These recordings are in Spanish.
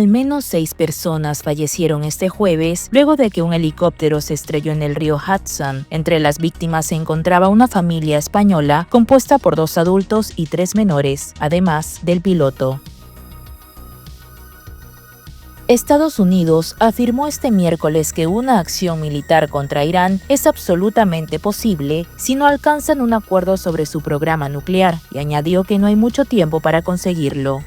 Al menos 6 personas fallecieron este jueves luego de que un helicóptero se estrelló en el río Hudson. Entre las víctimas se encontraba una familia española compuesta por 2 adultos y 3 menores, además del piloto. Estados Unidos afirmó este miércoles que una acción militar contra Irán es absolutamente posible si no alcanzan un acuerdo sobre su programa nuclear, y añadió que no hay mucho tiempo para conseguirlo.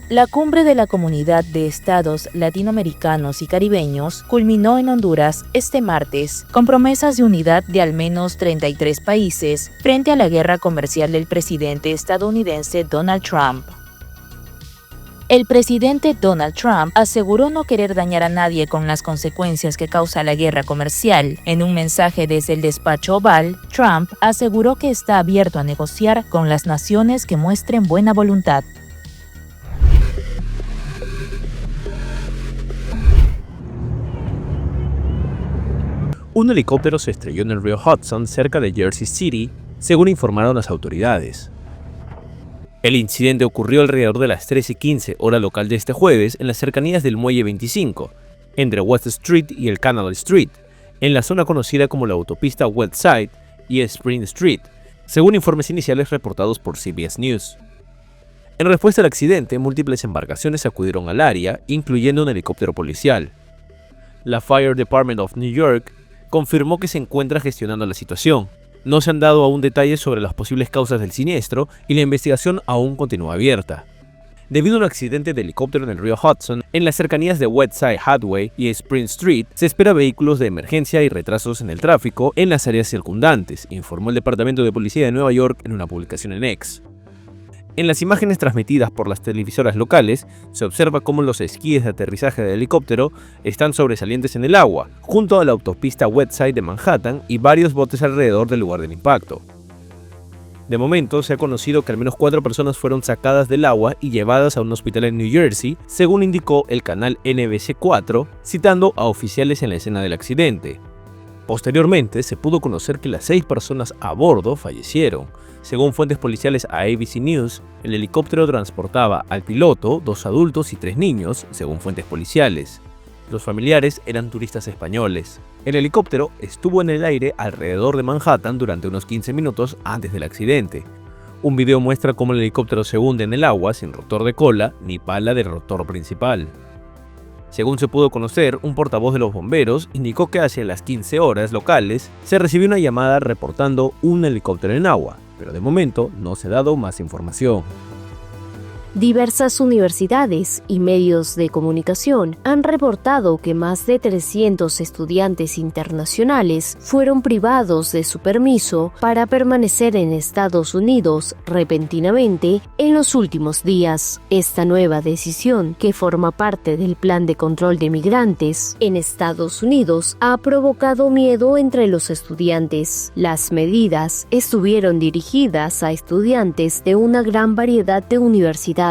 La cumbre de la Comunidad de Estados Latinoamericanos y Caribeños culminó en Honduras este martes, con promesas de unidad de al menos 33 países frente a la guerra comercial del presidente estadounidense Donald Trump. El presidente Donald Trump aseguró no querer dañar a nadie con las consecuencias que causa la guerra comercial. En un mensaje desde el despacho Oval, Trump aseguró que está abierto a negociar con las naciones que muestren buena voluntad. Un helicóptero se estrelló en el río Hudson cerca de Jersey City, según informaron las autoridades. El incidente ocurrió alrededor de las 13:15 hora local de este jueves en las cercanías del Muelle 25, entre West Street y el Canal Street, en la zona conocida como la autopista West Side y Spring Street, según informes iniciales reportados por CBS News. En respuesta al accidente, múltiples embarcaciones acudieron al área, incluyendo un helicóptero policial. La Fire Department of New York confirmó que se encuentra gestionando la situación. No se han dado aún detalles sobre las posibles causas del siniestro y la investigación aún continúa abierta. Debido a un accidente de helicóptero en el río Hudson, en las cercanías de Westside Highway y Spring Street, se espera vehículos de emergencia y retrasos en el tráfico en las áreas circundantes, informó el Departamento de Policía de Nueva York en una publicación en X. En las imágenes transmitidas por las televisoras locales, se observa cómo los esquíes de aterrizaje del helicóptero están sobresalientes en el agua, junto a la autopista Westside de Manhattan y varios botes alrededor del lugar del impacto. De momento, se ha conocido que al menos 4 personas fueron sacadas del agua y llevadas a un hospital en New Jersey, según indicó el canal NBC4, citando a oficiales en la escena del accidente. Posteriormente, se pudo conocer que las 6 personas a bordo fallecieron. Según fuentes policiales a ABC News, el helicóptero transportaba al piloto, 2 adultos y 3 niños, según fuentes policiales. Los familiares eran turistas españoles. El helicóptero estuvo en el aire alrededor de Manhattan durante unos 15 minutos antes del accidente. Un video muestra cómo el helicóptero se hunde en el agua sin rotor de cola ni pala del rotor principal. Según se pudo conocer, un portavoz de los bomberos indicó que hacia las 15 horas locales se recibió una llamada reportando un helicóptero en agua, pero de momento no se ha dado más información. Diversas universidades y medios de comunicación han reportado que más de 300 estudiantes internacionales fueron privados de su permiso para permanecer en Estados Unidos repentinamente en los últimos días. Esta nueva decisión, que forma parte del plan de control de migrantes en Estados Unidos, ha provocado miedo entre los estudiantes. Las medidas estuvieron dirigidas a estudiantes de una gran variedad de universidades,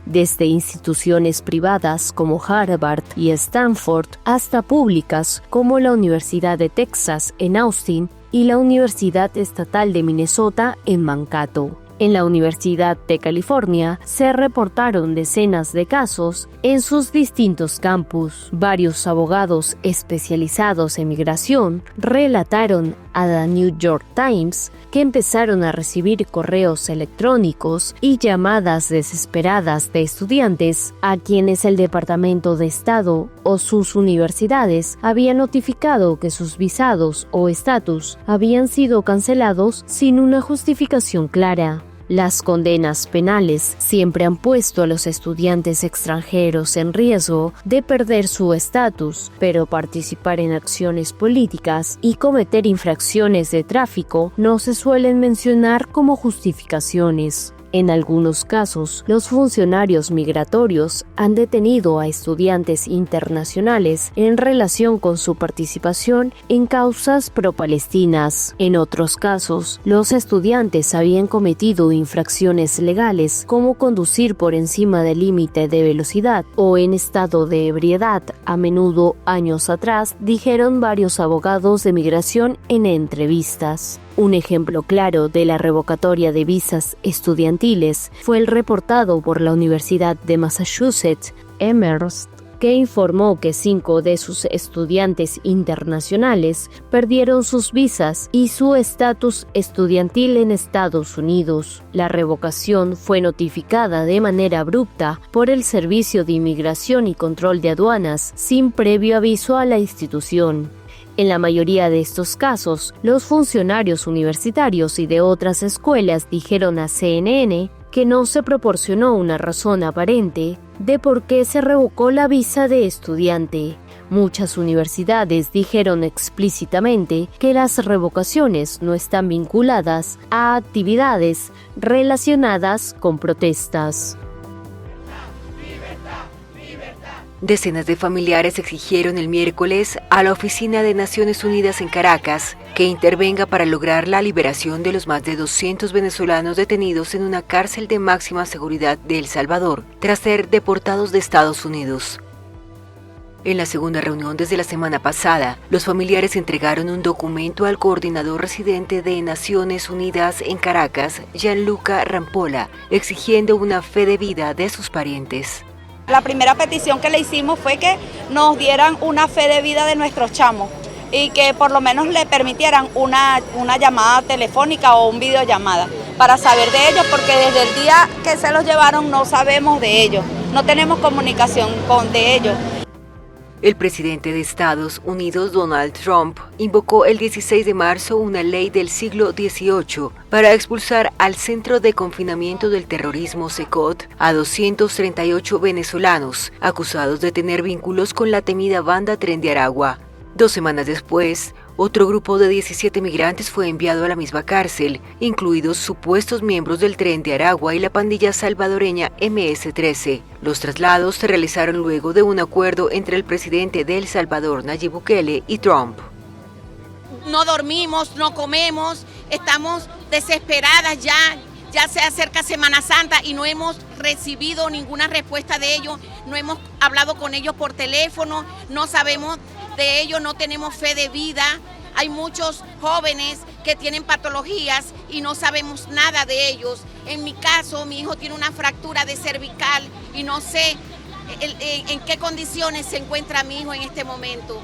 desde instituciones privadas como Harvard y Stanford hasta públicas como la Universidad de Texas en Austin y la Universidad Estatal de Minnesota en Mankato. En la Universidad de California se reportaron decenas de casos en sus distintos campus. Varios abogados especializados en migración relataron a The New York Times que empezaron a recibir correos electrónicos y llamadas desesperadas de estudiantes a quienes el Departamento de Estado o sus universidades habían notificado que sus visados o estatus habían sido cancelados sin una justificación clara. Las condenas penales siempre han puesto a los estudiantes extranjeros en riesgo de perder su estatus, pero participar en acciones políticas y cometer infracciones de tráfico no se suelen mencionar como justificaciones. En algunos casos, los funcionarios migratorios han detenido a estudiantes internacionales en relación con su participación en causas pro-palestinas. En otros casos, los estudiantes habían cometido infracciones legales como conducir por encima del límite de velocidad o en estado de ebriedad, a menudo años atrás, dijeron varios abogados de migración en entrevistas. Un ejemplo claro de la revocatoria de visas estudiantiles fue el reportado por la Universidad de Massachusetts, Amherst, que informó que 5 de sus estudiantes internacionales perdieron sus visas y su estatus estudiantil en Estados Unidos. La revocación fue notificada de manera abrupta por el Servicio de Inmigración y Control de Aduanas sin previo aviso a la institución. En la mayoría de estos casos, los funcionarios universitarios y de otras escuelas dijeron a CNN que no se proporcionó una razón aparente de por qué se revocó la visa de estudiante. Muchas universidades dijeron explícitamente que las revocaciones no están vinculadas a actividades relacionadas con protestas. Decenas de familiares exigieron el miércoles a la Oficina de Naciones Unidas en Caracas que intervenga para lograr la liberación de los más de 200 venezolanos detenidos en una cárcel de máxima seguridad de El Salvador, tras ser deportados de Estados Unidos. En la segunda reunión desde la semana pasada, los familiares entregaron un documento al coordinador residente de Naciones Unidas en Caracas, Gianluca Rampolla, exigiendo una fe de vida de sus parientes. La primera petición que le hicimos fue que nos dieran una fe de vida de nuestros chamos y que por lo menos le permitieran una llamada telefónica o un videollamada para saber de ellos, porque desde el día que se los llevaron no sabemos de ellos, no tenemos comunicación de ellos. El presidente de Estados Unidos, Donald Trump, invocó el 16 de marzo una ley del siglo XVIII para expulsar al Centro de Confinamiento del Terrorismo CECOT a 238 venezolanos acusados de tener vínculos con la temida banda Tren de Aragua. 2 semanas después, otro grupo de 17 migrantes fue enviado a la misma cárcel, incluidos supuestos miembros del Tren de Aragua y la pandilla salvadoreña MS-13. Los traslados se realizaron luego de un acuerdo entre el presidente de El Salvador, Nayib Bukele, y Trump. No dormimos, no comemos, estamos desesperadas ya se acerca Semana Santa y no hemos recibido ninguna respuesta de ellos, no hemos hablado con ellos por teléfono, no sabemos de ellos, no tenemos fe de vida. Hay muchos jóvenes que tienen patologías y no sabemos nada de ellos. En mi caso, mi hijo tiene una fractura de cervical y no sé en qué condiciones se encuentra mi hijo en este momento.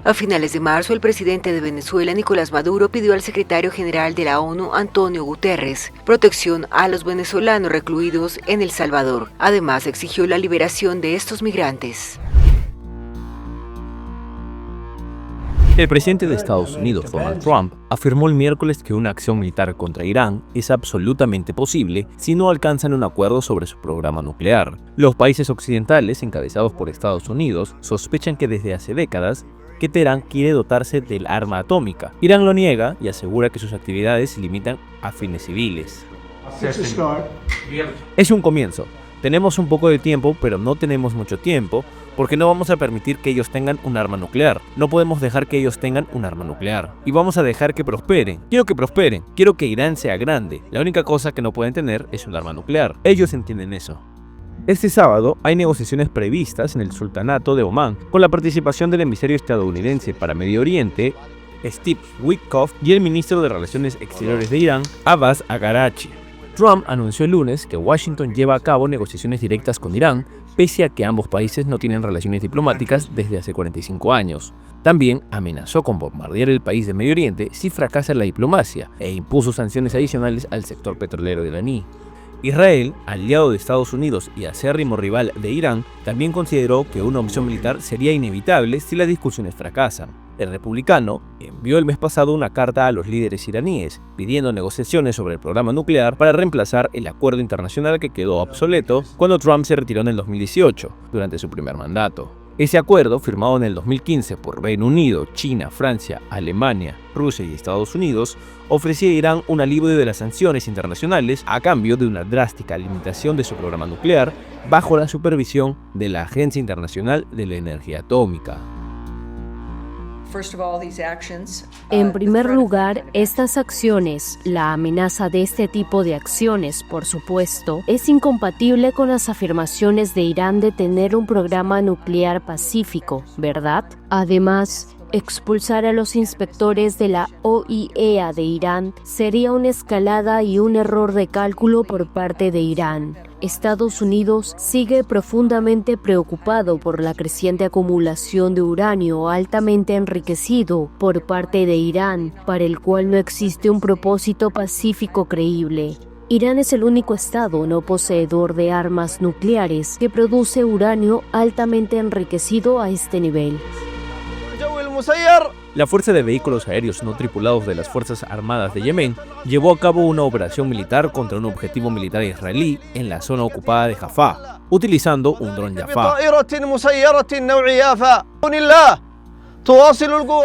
A finales de marzo, el presidente de Venezuela, Nicolás Maduro, pidió al secretario general de la ONU, Antonio Guterres, protección a los venezolanos recluidos en El Salvador. Además, exigió la liberación de estos migrantes. El presidente de Estados Unidos, Donald Trump, afirmó el miércoles que una acción militar contra Irán es absolutamente posible si no alcanzan un acuerdo sobre su programa nuclear. Los países occidentales, encabezados por Estados Unidos, sospechan que desde hace décadas que Teherán quiere dotarse del arma atómica. Irán lo niega y asegura que sus actividades se limitan a fines civiles. Es un comienzo. Tenemos un poco de tiempo, pero no tenemos mucho tiempo, porque no vamos a permitir que ellos tengan un arma nuclear. No podemos dejar que ellos tengan un arma nuclear. Y vamos a dejar que prosperen. Quiero que prosperen. Quiero que Irán sea grande. La única cosa que no pueden tener es un arma nuclear. Ellos entienden eso. Este sábado hay negociaciones previstas en el Sultanato de Omán, con la participación del emisario estadounidense para Medio Oriente, Steve Witkoff, y el ministro de Relaciones Exteriores de Irán, Abbas Araghchi. Trump anunció el lunes que Washington lleva a cabo negociaciones directas con Irán, pese a que ambos países no tienen relaciones diplomáticas desde hace 45 años. También amenazó con bombardear el país de Medio Oriente si fracasa la diplomacia e impuso sanciones adicionales al sector petrolero iraní. Israel, aliado de Estados Unidos y acérrimo rival de Irán, también consideró que una opción militar sería inevitable si las discusiones fracasan. El republicano envió el mes pasado una carta a los líderes iraníes, pidiendo negociaciones sobre el programa nuclear para reemplazar el acuerdo internacional que quedó obsoleto cuando Trump se retiró en el 2018, durante su primer mandato. Ese acuerdo, firmado en el 2015 por Reino Unido, China, Francia, Alemania, Rusia y Estados Unidos, ofrecía a Irán un alivio de las sanciones internacionales a cambio de una drástica limitación de su programa nuclear bajo la supervisión de la Agencia Internacional de la Energía Atómica. En primer lugar, estas acciones, la amenaza de este tipo de acciones, por supuesto, es incompatible con las afirmaciones de Irán de tener un programa nuclear pacífico, ¿verdad? Además, Expulsar a los inspectores de la OIEA de Irán sería una escalada y un error de cálculo por parte de Irán. Estados Unidos sigue profundamente preocupado por la creciente acumulación de uranio altamente enriquecido por parte de Irán, para el cual no existe un propósito pacífico creíble. Irán es el único estado no poseedor de armas nucleares que produce uranio altamente enriquecido a este nivel. La Fuerza de Vehículos Aéreos No Tripulados de las Fuerzas Armadas de Yemen llevó a cabo una operación militar contra un objetivo militar israelí en la zona ocupada de Jaffa, utilizando un dron Jaffa.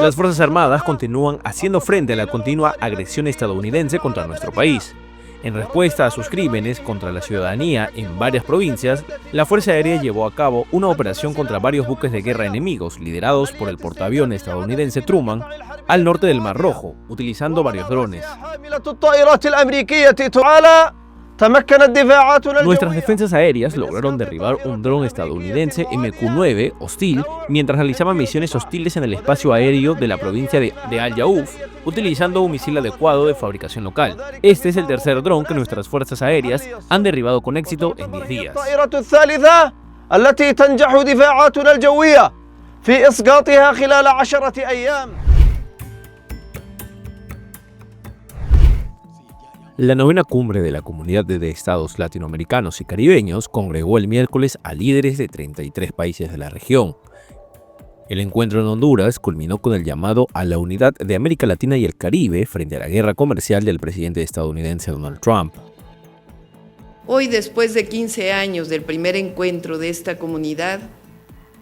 Las Fuerzas Armadas continúan haciendo frente a la continua agresión estadounidense contra nuestro país. En respuesta a sus crímenes contra la ciudadanía en varias provincias, la Fuerza Aérea llevó a cabo una operación contra varios buques de guerra enemigos liderados por el portaaviones estadounidense Truman al norte del Mar Rojo, utilizando varios drones. Nuestras defensas aéreas lograron derribar un dron estadounidense MQ-9 hostil mientras realizaban misiones hostiles en el espacio aéreo de la provincia de Al-Yauf, utilizando un misil adecuado de fabricación local. Este es el tercer dron que nuestras fuerzas aéreas han derribado con éxito en 10 días. La novena cumbre de la Comunidad de Estados Latinoamericanos y Caribeños congregó el miércoles a líderes de 33 países de la región. El encuentro en Honduras culminó con el llamado a la unidad de América Latina y el Caribe frente a la guerra comercial del presidente estadounidense Donald Trump. Hoy, después de 15 años del primer encuentro de esta comunidad,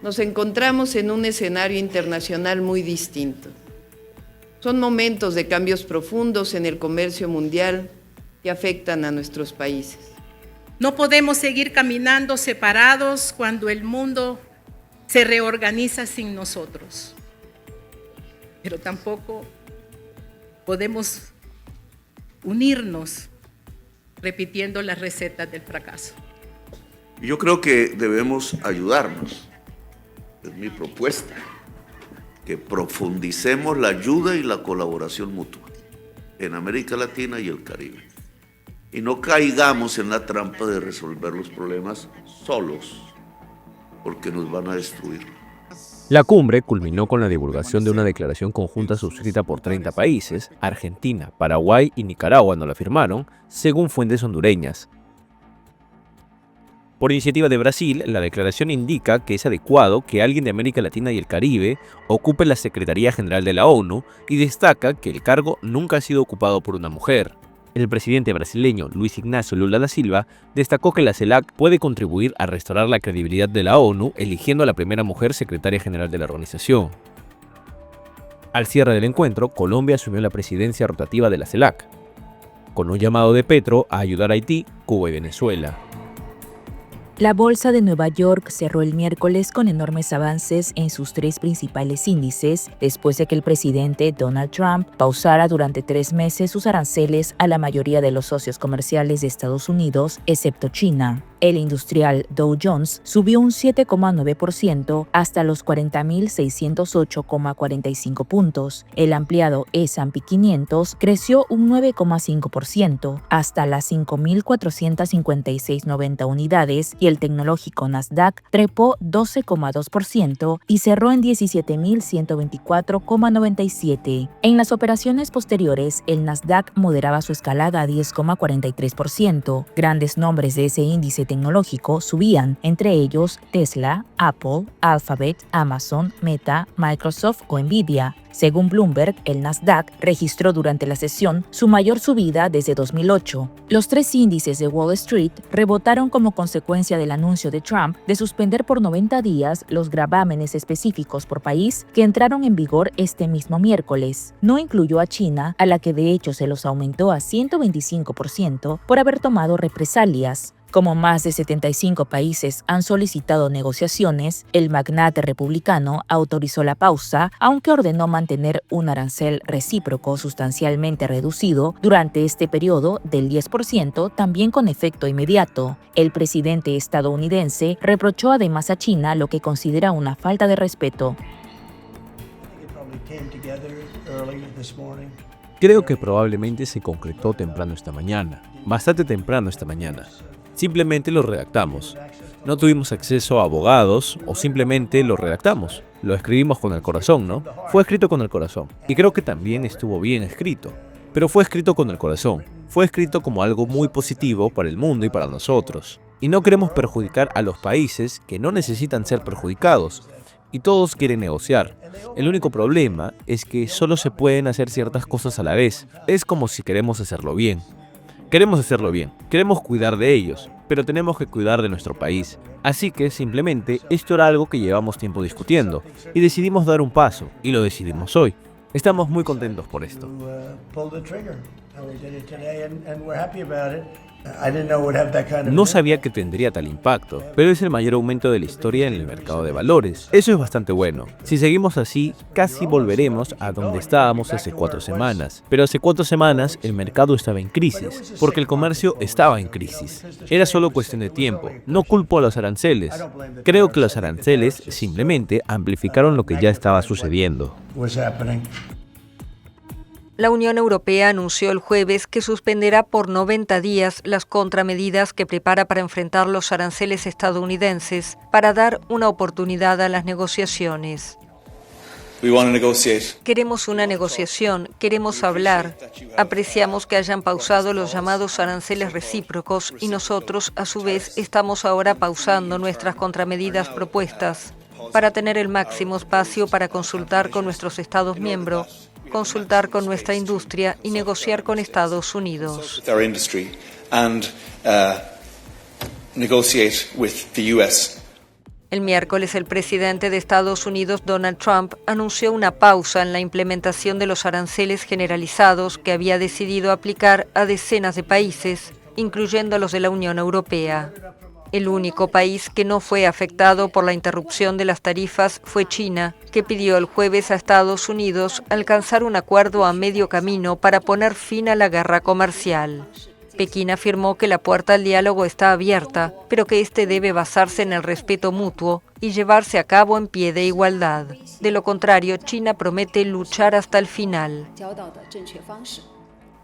nos encontramos en un escenario internacional muy distinto. Son momentos de cambios profundos en el comercio mundial que afectan a nuestros países. No podemos seguir caminando separados cuando el mundo se reorganiza sin nosotros. Pero tampoco podemos unirnos repitiendo las recetas del fracaso. Yo creo que debemos ayudarnos. Es mi propuesta. Que profundicemos la ayuda y la colaboración mutua en América Latina y el Caribe. Y no caigamos en la trampa de resolver los problemas solos, porque nos van a destruir. La cumbre culminó con la divulgación de una declaración conjunta suscrita por 30 países. Argentina, Paraguay y Nicaragua no la firmaron, según fuentes hondureñas. Por iniciativa de Brasil, la declaración indica que es adecuado que alguien de América Latina y el Caribe ocupe la Secretaría General de la ONU y destaca que el cargo nunca ha sido ocupado por una mujer. El presidente brasileño Luiz Inácio Lula da Silva destacó que la CELAC puede contribuir a restaurar la credibilidad de la ONU eligiendo a la primera mujer secretaria general de la organización. Al cierre del encuentro, Colombia asumió la presidencia rotativa de la CELAC, con un llamado de Petro a ayudar a Haití, Cuba y Venezuela. La bolsa de Nueva York cerró el miércoles con enormes avances en sus tres principales índices después de que el presidente Donald Trump pausara durante 3 meses sus aranceles a la mayoría de los socios comerciales de Estados Unidos, excepto China. El industrial Dow Jones subió un 7,9% hasta los 40.608,45 puntos. El ampliado S&P 500 creció un 9,5% hasta las 5.456,90 unidades y el tecnológico Nasdaq trepó 12,2% y cerró en 17.124,97. En las operaciones posteriores, el Nasdaq moderaba su escalada a 10,43%. Grandes nombres de ese índice tecnológico subían, entre ellos Tesla, Apple, Alphabet, Amazon, Meta, Microsoft o Nvidia. Según Bloomberg, el Nasdaq registró durante la sesión su mayor subida desde 2008. Los 3 índices de Wall Street rebotaron como consecuencia del anuncio de Trump de suspender por 90 días los gravámenes específicos por país que entraron en vigor este mismo miércoles. No incluyó a China, a la que de hecho se los aumentó a 125% por haber tomado represalias. Como más de 75 países han solicitado negociaciones, el magnate republicano autorizó la pausa, aunque ordenó mantener un arancel recíproco sustancialmente reducido durante este periodo del 10%, también con efecto inmediato. El presidente estadounidense reprochó además a China lo que considera una falta de respeto. Creo que probablemente se concretó temprano esta mañana, bastante temprano esta mañana. Simplemente lo redactamos. No tuvimos acceso a abogados o simplemente lo redactamos. Lo escribimos con el corazón, ¿no? Fue escrito con el corazón. Y creo que también estuvo bien escrito. Pero fue escrito con el corazón. Fue escrito como algo muy positivo para el mundo y para nosotros. Y no queremos perjudicar a los países que no necesitan ser perjudicados. Y todos quieren negociar. El único problema es que solo se pueden hacer ciertas cosas a la vez. Es como si queremos hacerlo bien. Queremos hacerlo bien, queremos cuidar de ellos, pero tenemos que cuidar de nuestro país. Así que simplemente esto era algo que llevamos tiempo discutiendo y decidimos dar un paso y lo decidimos hoy. Estamos muy contentos por esto. No sabía que tendría tal impacto, pero es el mayor aumento de la historia en el mercado de valores. Eso es bastante bueno. Si seguimos así, casi volveremos a donde estábamos hace 4 semanas. Pero hace 4 semanas el mercado estaba en crisis, porque el comercio estaba en crisis. Era solo cuestión de tiempo. No culpo a los aranceles. Creo que los aranceles simplemente amplificaron lo que ya estaba sucediendo. La Unión Europea anunció el jueves que suspenderá por 90 días las contramedidas que prepara para enfrentar los aranceles estadounidenses para dar una oportunidad a las negociaciones. Queremos una negociación, queremos hablar. Apreciamos que hayan pausado los llamados aranceles recíprocos y nosotros, a su vez, estamos ahora pausando nuestras contramedidas propuestas para tener el máximo espacio para consultar con nuestros Estados miembros, consultar con nuestra industria y negociar con Estados Unidos. El miércoles, el presidente de Estados Unidos, Donald Trump, anunció una pausa en la implementación de los aranceles generalizados que había decidido aplicar a decenas de países, incluyendo a los de la Unión Europea. El único país que no fue afectado por la interrupción de las tarifas fue China, que pidió el jueves a Estados Unidos alcanzar un acuerdo a medio camino para poner fin a la guerra comercial. Pekín afirmó que la puerta al diálogo está abierta, pero que este debe basarse en el respeto mutuo y llevarse a cabo en pie de igualdad. De lo contrario, China promete luchar hasta el final.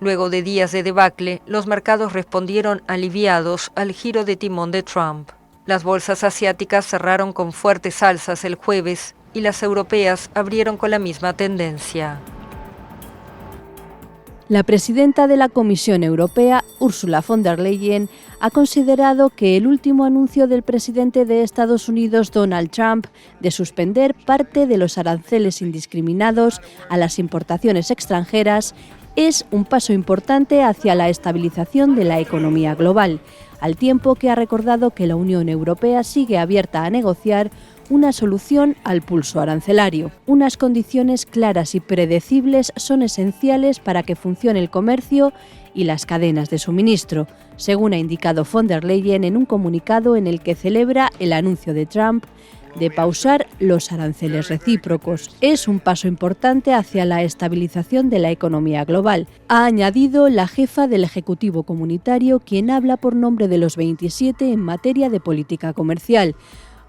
Luego de días de debacle, los mercados respondieron aliviados al giro de timón de Trump. Las bolsas asiáticas cerraron con fuertes alzas el jueves y las europeas abrieron con la misma tendencia. La presidenta de la Comisión Europea, Ursula von der Leyen, ha considerado que el último anuncio del presidente de Estados Unidos, Donald Trump, de suspender parte de los aranceles indiscriminados a las importaciones extranjeras es un paso importante hacia la estabilización de la economía global, al tiempo que ha recordado que la Unión Europea sigue abierta a negociar una solución al pulso arancelario. Unas condiciones claras y predecibles son esenciales para que funcione el comercio y las cadenas de suministro, según ha indicado von der Leyen en un comunicado en el que celebra el anuncio de Trump de pausar los aranceles recíprocos. Es un paso importante hacia la estabilización de la economía global, ha añadido la jefa del Ejecutivo Comunitario, quien habla por nombre de los 27 en materia de política comercial.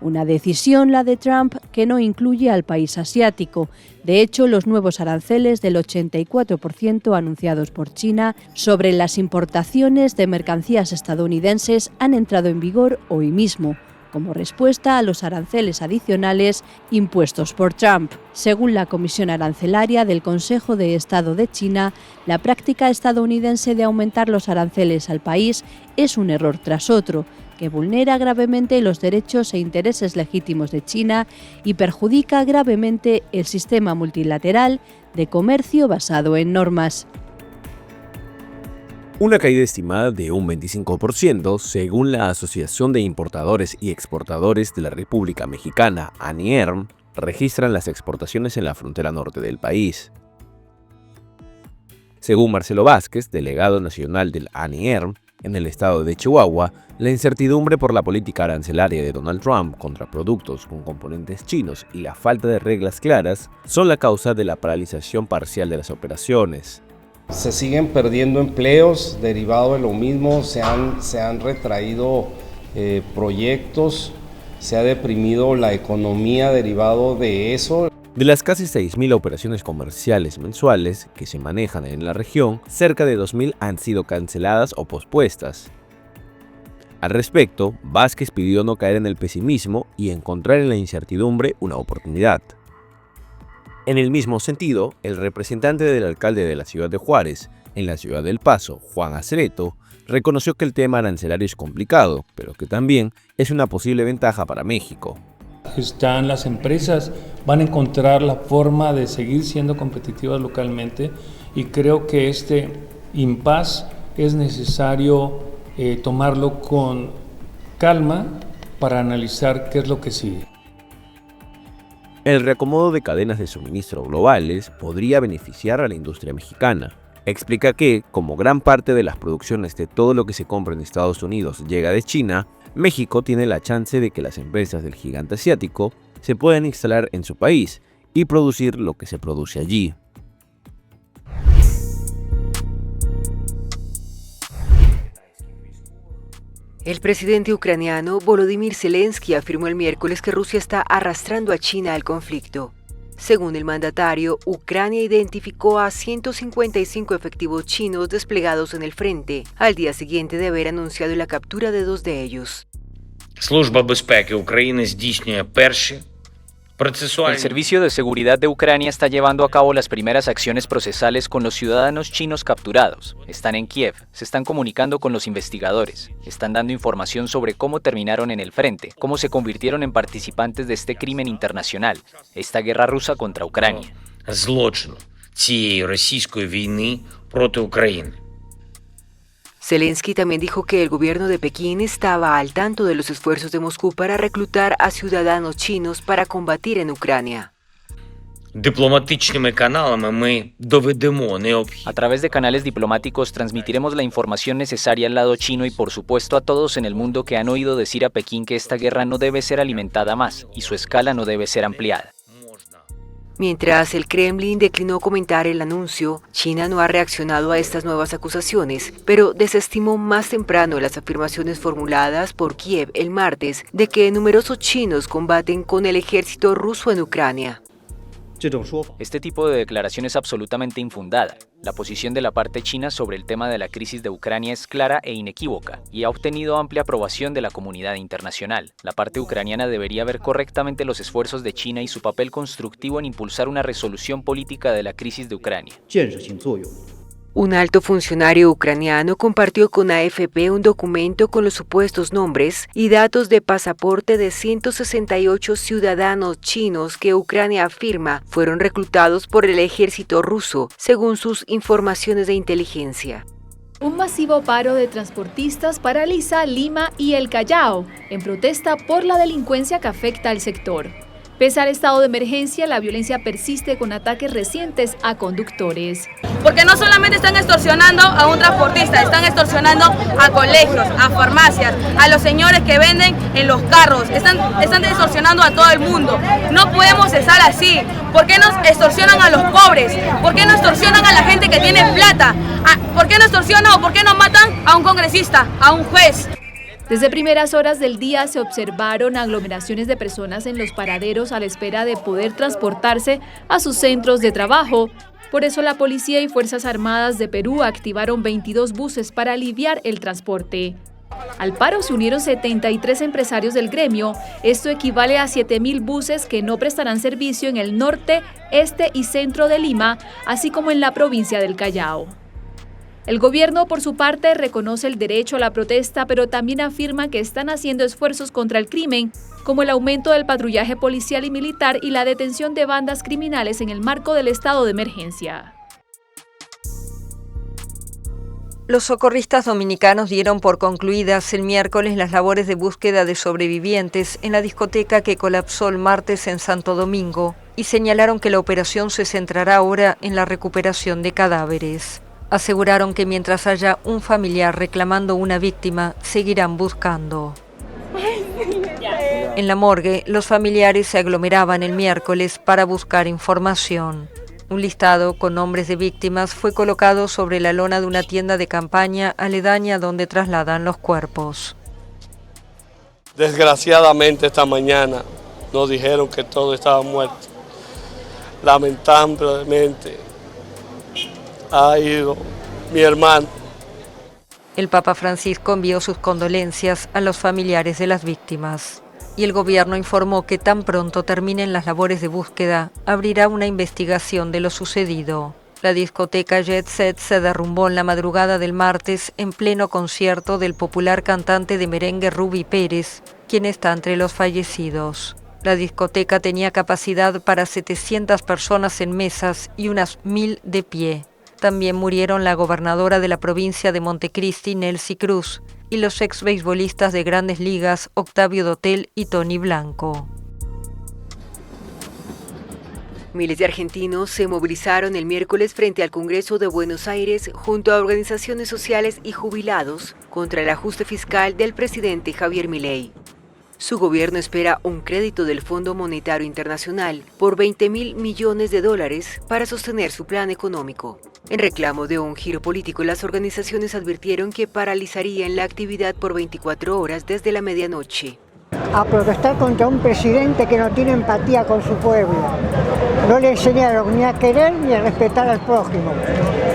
Una decisión, la de Trump, que no incluye al país asiático. De hecho, los nuevos aranceles del 84% anunciados por China sobre las importaciones de mercancías estadounidenses han entrado en vigor hoy mismo, como respuesta a los aranceles adicionales impuestos por Trump. Según la Comisión Arancelaria del Consejo de Estado de China, la práctica estadounidense de aumentar los aranceles al país es un error tras otro, que vulnera gravemente los derechos e intereses legítimos de China y perjudica gravemente el sistema multilateral de comercio basado en normas. Una caída estimada de un 25%, según la Asociación de Importadores y Exportadores de la República Mexicana, ANIERM, registran las exportaciones en la frontera norte del país. Según Marcelo Vázquez, delegado nacional del ANIERM, en el estado de Chihuahua, la incertidumbre por la política arancelaria de Donald Trump contra productos con componentes chinos y la falta de reglas claras son la causa de la paralización parcial de las operaciones. Se siguen perdiendo empleos derivado de lo mismo, se han retraído proyectos, se ha deprimido la economía derivado de eso. De las casi 6.000 operaciones comerciales mensuales que se manejan en la región, cerca de 2.000 han sido canceladas o pospuestas. Al respecto, Vázquez pidió no caer en el pesimismo y encontrar en la incertidumbre una oportunidad. En el mismo sentido, el representante del alcalde de la ciudad de Juárez, en la ciudad del Paso, Juan Acreto, reconoció que el tema arancelario es complicado, pero que también es una posible ventaja para México. Las empresas van a encontrar la forma de seguir siendo competitivas localmente y creo que este impasse es necesario tomarlo con calma para analizar qué es lo que sigue. El reacomodo de cadenas de suministro globales podría beneficiar a la industria mexicana. Explica que, como gran parte de las producciones de todo lo que se compra en Estados Unidos llega de China, México tiene la chance de que las empresas del gigante asiático se puedan instalar en su país y producir lo que se produce allí. El presidente ucraniano Volodymyr Zelensky afirmó el miércoles que Rusia está arrastrando a China al conflicto. Según el mandatario, Ucrania identificó a 155 efectivos chinos desplegados en el frente, al día siguiente de haber anunciado la captura de 2 de ellos. El Servicio de Seguridad de Ucrania está llevando a cabo las primeras acciones procesales con los ciudadanos chinos capturados. Están en Kiev, se están comunicando con los investigadores, están dando información sobre cómo terminaron en el frente, cómo se convirtieron en participantes de este crimen internacional, esta guerra rusa contra Ucrania. Zelensky también dijo que el gobierno de Pekín estaba al tanto de los esfuerzos de Moscú para reclutar a ciudadanos chinos para combatir en Ucrania. A través de canales diplomáticos transmitiremos la información necesaria al lado chino y por supuesto a todos en el mundo que han oído decir a Pekín que esta guerra no debe ser alimentada más y su escala no debe ser ampliada. Mientras el Kremlin declinó comentar el anuncio, China no ha reaccionado a estas nuevas acusaciones, pero desestimó más temprano las afirmaciones formuladas por Kiev el martes de que numerosos chinos combaten con el ejército ruso en Ucrania. Este tipo de declaración es absolutamente infundada. La posición de la parte china sobre el tema de la crisis de Ucrania es clara e inequívoca y ha obtenido amplia aprobación de la comunidad internacional. La parte ucraniana debería ver correctamente los esfuerzos de China y su papel constructivo en impulsar una resolución política de la crisis de Ucrania. Un alto funcionario ucraniano compartió con AFP un documento con los supuestos nombres y datos de pasaporte de 168 ciudadanos chinos que Ucrania afirma fueron reclutados por el ejército ruso, según sus informaciones de inteligencia. Un masivo paro de transportistas paraliza Lima y el Callao, en protesta por la delincuencia que afecta al sector. Pese al estado de emergencia, la violencia persiste con ataques recientes a conductores. Porque no solamente están extorsionando a un transportista, están extorsionando a colegios, a farmacias, a los señores que venden en los carros, están extorsionando a todo el mundo. No podemos estar así. ¿Por qué nos extorsionan a los pobres? ¿Por qué no extorsionan a la gente que tiene plata? ¿Por qué no extorsionan o por qué no matan a un congresista, a un juez? Desde primeras horas del día se observaron aglomeraciones de personas en los paraderos a la espera de poder transportarse a sus centros de trabajo. Por eso la policía y Fuerzas Armadas de Perú activaron 22 buses para aliviar el transporte. Al paro se unieron 73 empresarios del gremio. Esto equivale a 7.000 buses que no prestarán servicio en el norte, este y centro de Lima, así como en la provincia del Callao. El gobierno, por su parte, reconoce el derecho a la protesta, pero también afirma que están haciendo esfuerzos contra el crimen, como el aumento del patrullaje policial y militar y la detención de bandas criminales en el marco del estado de emergencia. Los socorristas dominicanos dieron por concluidas el miércoles las labores de búsqueda de sobrevivientes en la discoteca que colapsó el martes en Santo Domingo y señalaron que la operación se centrará ahora en la recuperación de cadáveres. Aseguraron que mientras haya un familiar reclamando una víctima, seguirán buscando. En la morgue, los familiares se aglomeraban el miércoles para buscar información. Un listado con nombres de víctimas fue colocado sobre la lona de una tienda de campaña aledaña donde trasladan los cuerpos. Desgraciadamente esta mañana nos dijeron que todo estaba muerto. lamentablemente ha ido mi hermano. El Papa Francisco envió sus condolencias a los familiares de las víctimas y el gobierno informó que tan pronto terminen las labores de búsqueda, abrirá una investigación de lo sucedido. La discoteca Jet Set se derrumbó en la madrugada del martes en pleno concierto del popular cantante de merengue Ruby Pérez, quien está entre los fallecidos. La discoteca tenía capacidad para 700 personas en mesas y unas 1000 de pie. También murieron la gobernadora de la provincia de Montecristi, Nelcy Cruz, y los ex beisbolistas de Grandes Ligas, Octavio Dotel y Tony Blanco. Miles de argentinos se movilizaron el miércoles frente al Congreso de Buenos Aires junto a organizaciones sociales y jubilados contra el ajuste fiscal del presidente Javier Milei. Su gobierno espera un crédito del Fondo Monetario Internacional por $20.000 millones para sostener su plan económico. En reclamo de un giro político, las organizaciones advirtieron que paralizarían la actividad por 24 horas desde la medianoche. A protestar contra un presidente que no tiene empatía con su pueblo. No le enseñaron ni a querer ni a respetar al prójimo.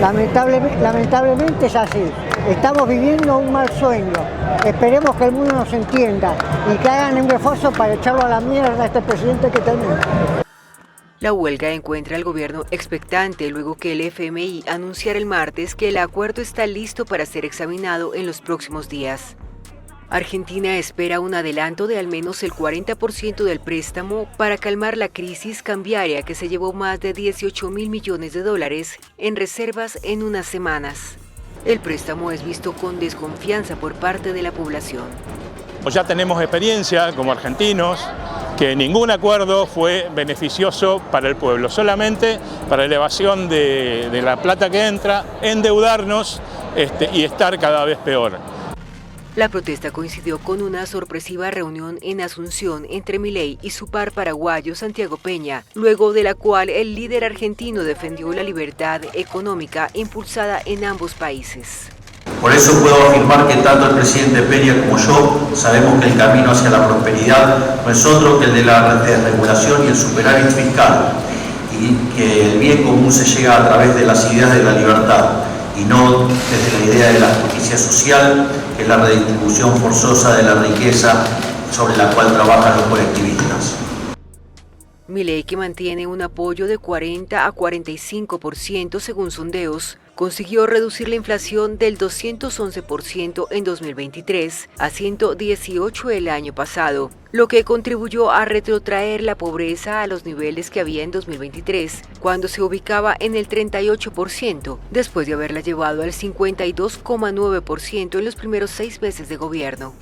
Lamentablemente es así. Estamos viviendo un mal sueño. Esperemos que el mundo nos entienda y que hagan un esfuerzo para echarlo a la mierda a este presidente que tenemos. La huelga encuentra al gobierno expectante luego que el FMI anunciara el martes que el acuerdo está listo para ser examinado en los próximos días. Argentina espera un adelanto de al menos el 40% del préstamo para calmar la crisis cambiaria que se llevó más de $18.000 millones en reservas en unas semanas. El préstamo es visto con desconfianza por parte de la población. Ya tenemos experiencia como argentinos que ningún acuerdo fue beneficioso para el pueblo, solamente para elevación de la plata que entra, endeudarnos y estar cada vez peor. La protesta coincidió con una sorpresiva reunión en Asunción entre Milei y su par paraguayo Santiago Peña, luego de la cual el líder argentino defendió la libertad económica impulsada en ambos países. Por eso puedo afirmar que tanto el presidente Peña como yo sabemos que el camino hacia la prosperidad no es otro que el de la desregulación y el superávit fiscal, y que el bien común se llega a través de las ideas de la libertad, y no desde la idea de la justicia social, que es la redistribución forzosa de la riqueza sobre la cual trabajan los colectivistas. Milei, que mantiene un apoyo de 40 a 45% según sondeos, consiguió reducir la inflación del 211% en 2023 a 118% el año pasado, lo que contribuyó a retrotraer la pobreza a los niveles que había en 2023, cuando se ubicaba en el 38%, después de haberla llevado al 52,9% en los primeros 6 meses de gobierno.